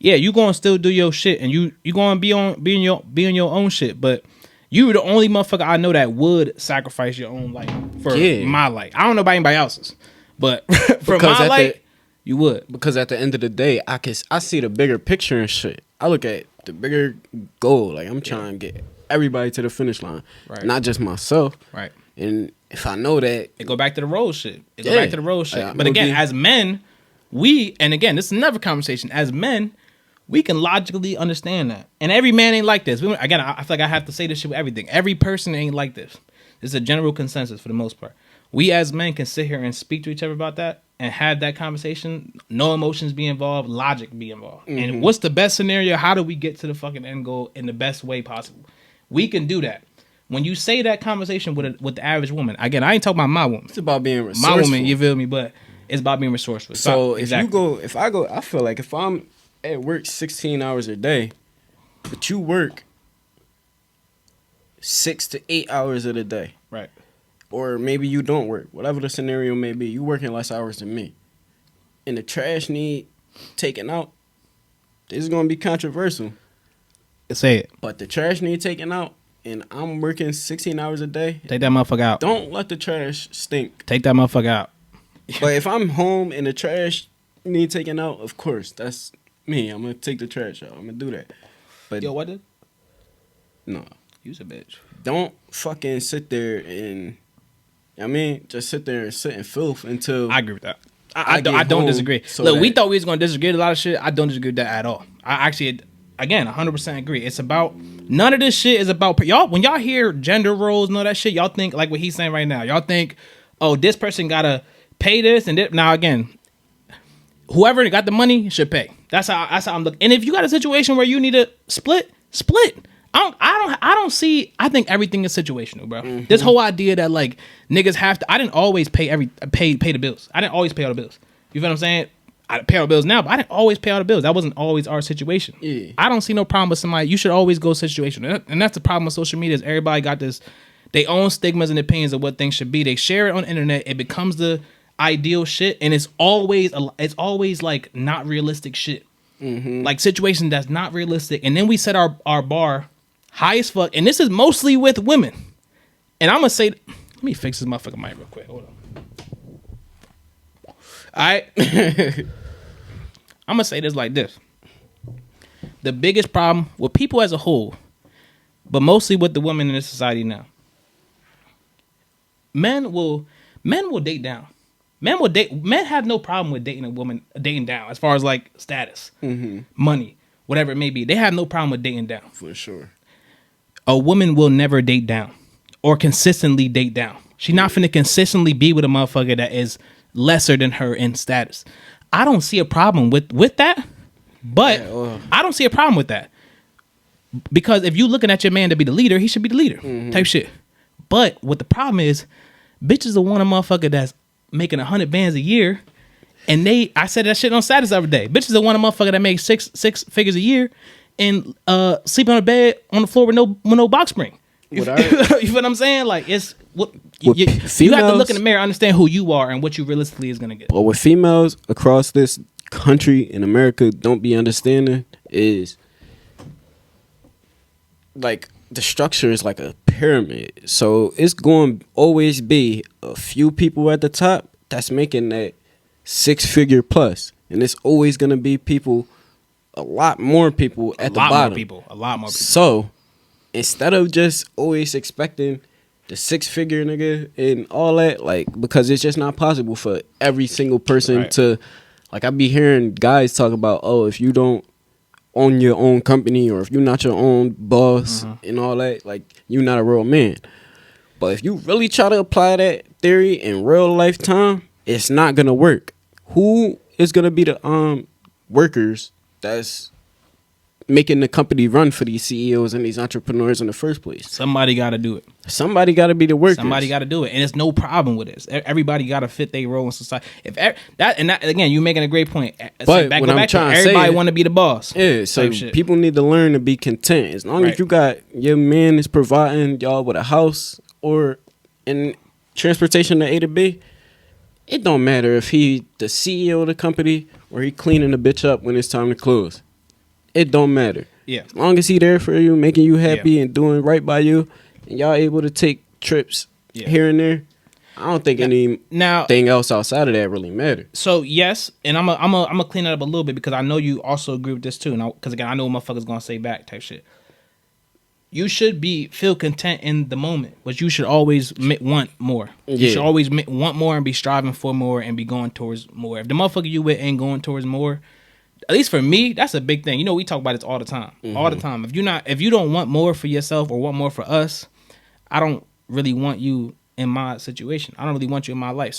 yeah, you gonna still do your shit, and you gonna be on your own shit. But you the only motherfucker I know that would sacrifice your own life for my life. I don't know about anybody else's, but for my life, you would. Because at the end of the day, I see the bigger picture and shit. I look at the bigger goal. Like I'm trying to get everybody to the finish line, not just myself. Right. And if I know that, it go back to the role shit. But again, as men, and again, this is another conversation. As men, we can logically understand that. And every man ain't like this. Again, I feel like I have to say this shit with everything. Every person ain't like this. This is a general consensus for the most part. We as men can sit here and speak to each other about that and have that conversation. No emotions be involved, logic be involved. Mm-hmm. And what's the best scenario? How do we get to the fucking end goal in the best way possible? We can do that. When you say that conversation with the average woman, again, I ain't talking about my woman. It's about being resourceful. My woman, you feel me? But it's about being resourceful. So I feel like if I'm at work 16 hours a day, but you work 6 to 8 hours of the day. Right. Or maybe you don't work. Whatever the scenario may be, you working less hours than me. And the trash need taken out, this is going to be controversial. Say it. But the trash need taken out, and I'm working 16 hours a day. Take that motherfucker out. Don't let the trash stink. Take that motherfucker out. But if I'm home and the trash need taken out, of course, that's me. I'm going to take the trash out. I'm going to do that. But yo, what did? No. You's a bitch. Don't fucking sit there and, just sit there and sit in filth until... I agree with that. I don't disagree. So look, we thought we was going to disagree with a lot of shit. I don't disagree with that at all. I actually... Again, 100% agree. It's about none of this shit is about y'all. When y'all hear gender roles and all that shit, y'all think like what he's saying right now. Y'all think, oh, this person gotta pay this and this. Now again, whoever got the money should pay. That's how I'm looking. And if you got a situation where you need to split. I don't see. I think everything is situational, bro. Mm-hmm. This whole idea that like niggas have to. I didn't always pay the bills. I didn't always pay all the bills. You feel what I'm saying? I pay all the bills now, but I didn't always pay all the bills. That wasn't always our situation. Yeah. I don't see no problem with somebody. You should always go situational. And that's the problem with social media is everybody got this, they own stigmas and opinions of what things should be. They share it on the internet. It becomes the ideal shit. And it's always like not realistic shit. Mm-hmm. Like situation that's not realistic. And then we set our bar high as fuck. And this is mostly with women. And I'm going to say, let me fix this motherfucking mic real quick. Hold on. All right. I'm going to say this like this. The biggest problem with people as a whole, but mostly with the women in this society now, men will date down. Men have no problem with dating a woman, dating down as far as like status, money, whatever it may be. They have no problem with dating down. For sure. A woman will never date down or consistently date down. She's not finna consistently be with a motherfucker that is lesser than her in status. I don't see a problem with that, but I don't see a problem with that. Because if you looking at your man to be the leader, he should be the leader type shit. But what the problem is, bitches will want a motherfucker that's making 100 bands a year. And I said that shit on status the other day. Bitches will want a motherfucker that makes six figures a year and sleeping on a bed on the floor with no box spring. You feel what I'm saying? Like it's what you have to look in the mirror, understand who you are and what you realistically is gonna get. But what females across this country in America don't be understanding is like the structure is like a pyramid. So it's going to always be a few people at the top that's making that 6-figure plus, and it's always gonna be a lot more people at the bottom. A lot more people. So instead of just always expecting the 6-figure nigga and all that, like, because it's just not possible for every single person to, like, I be hearing guys talk about, oh, if you don't own your own company or if you're not your own boss and all that, like, you're not a real man. But if you really try to apply that theory in real lifetime, it's not gonna work. Who is gonna be the workers that's making the company run for these CEOs and these entrepreneurs in the first place? Somebody got to do it. Somebody got to be the workers. Somebody got to do it, and there's no problem with this. Everybody got to fit their role in society. If that again, you making a great point. But what I'm trying to say, everybody want to be the boss. Yeah, so people need to learn to be content. As long as you got your man is providing y'all with a house or in transportation to A to B, it don't matter if he the CEO of the company or he cleaning the bitch up when it's time to close. it don't matter. Yeah. As long as he there for you, making you happy and doing right by you, and y'all able to take trips here and there, I don't think anything else outside of that really matter. So yes, and I'm gonna clean it up a little bit because I know you also agree with this too. Now, because again, I know what motherfuckers gonna say back type shit. You should feel content in the moment, but you should always want more. You should always want more and be striving for more and be going towards more. If the motherfucker you with ain't going towards more, at least for me, that's a big thing. You know, we talk about this all the time. All the time. If you don't want more for yourself or want more for us, I don't really want you in my situation. I don't really want you in my life.